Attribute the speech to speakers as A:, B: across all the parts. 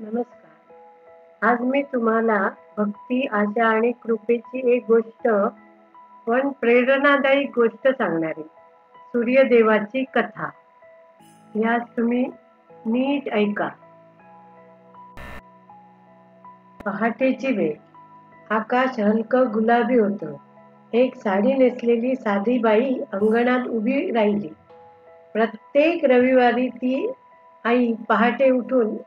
A: नमस्कार. आज मी तुम्हाला भक्ती, आशा आणि कृपेची एक गोष्ट, पण प्रेरणादायी गोष्ट सांगणार आहे. सूर्यदेवाची कथा. यात तुम्ही नीट ऐका. पहाटेची वेळ. आकाश हलकं गुलाबी होतं. एक साडी नेसलेली साधी बाई अंगणात उभी राहिली. प्रत्येक रविवारी ती आई पहाटे उठून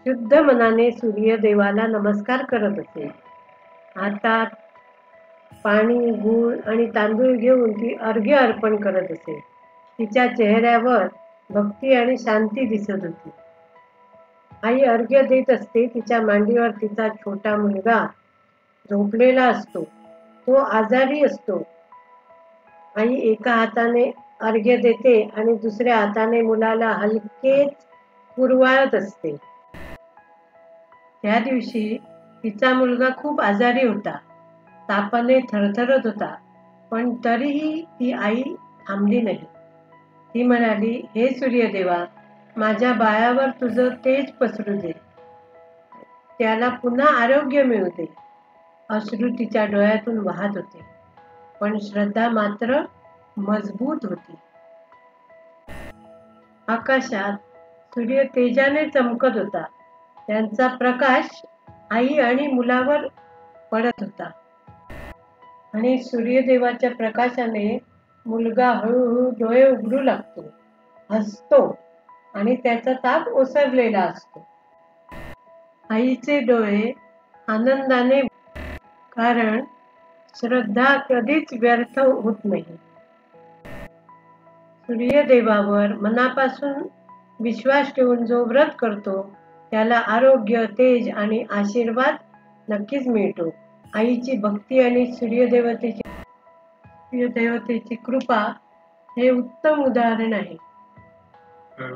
A: शुद्ध मनाने सूर्यदेवाला नमस्कार करत असे. हातात पाणी, गूळ आणि तांदूळ घेऊन ती अर्घ्य अर्पण करत असे. तिच्या चेहऱ्यावर भक्ती आणि शांती दिसत होती. आई अर्घ्य देत असते. तिच्या मांडीवर तिचा छोटा मुलगा झोपलेला असतो. तो आजारी असतो. आई एका हाताने अर्घ्य देते आणि दुसऱ्या हाताने मुलाला हलकेच पुरवाळत असते. त्या दिवशी तिचा मुलगा खूप आजारी होता. तापाने थरथरत होता. पण तरीही ती आई थांबली नाही. ती म्हणाली, हे सूर्यदेवा, माझ्या बाळावर तुझं तेज पसरू दे. त्याला पुन्हा आरोग्य मिळू दे. अश्रू तिच्या डोळ्यातून वाहत होते, पण श्रद्धा मात्र मजबूत होती. आकाशात सूर्य तेजाने चमकत होता. त्यांचा प्रकाश आई आणि मुलावर पडत होता. आणि सूर्यदेवाच्या प्रकाशाने मुलगा हळूहळू डोळे उघडू लागतो, हसतो आणि त्याचा ताप ओसरलेला असतो. आईचे डोळे आनंदाने, कारण श्रद्धा कधीच व्यर्थ होत नाही. सूर्यदेवावर मनापासून विश्वास ठेवून जो व्रत करतो त्याला आरोग्य, तेज आणि आशीर्वाद नक्कीच मिळतो. आईची भक्ती आणि सूर्यदेवतेची कृपा हे उत्तम उदाहरण आहे.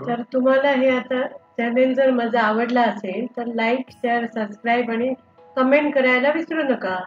A: तर तुम्हाला हे आता चॅनेल जर माझा आवडला असेल तर लाईक, शेअर, सबस्क्राईब आणि कमेंट करायला विसरू नका.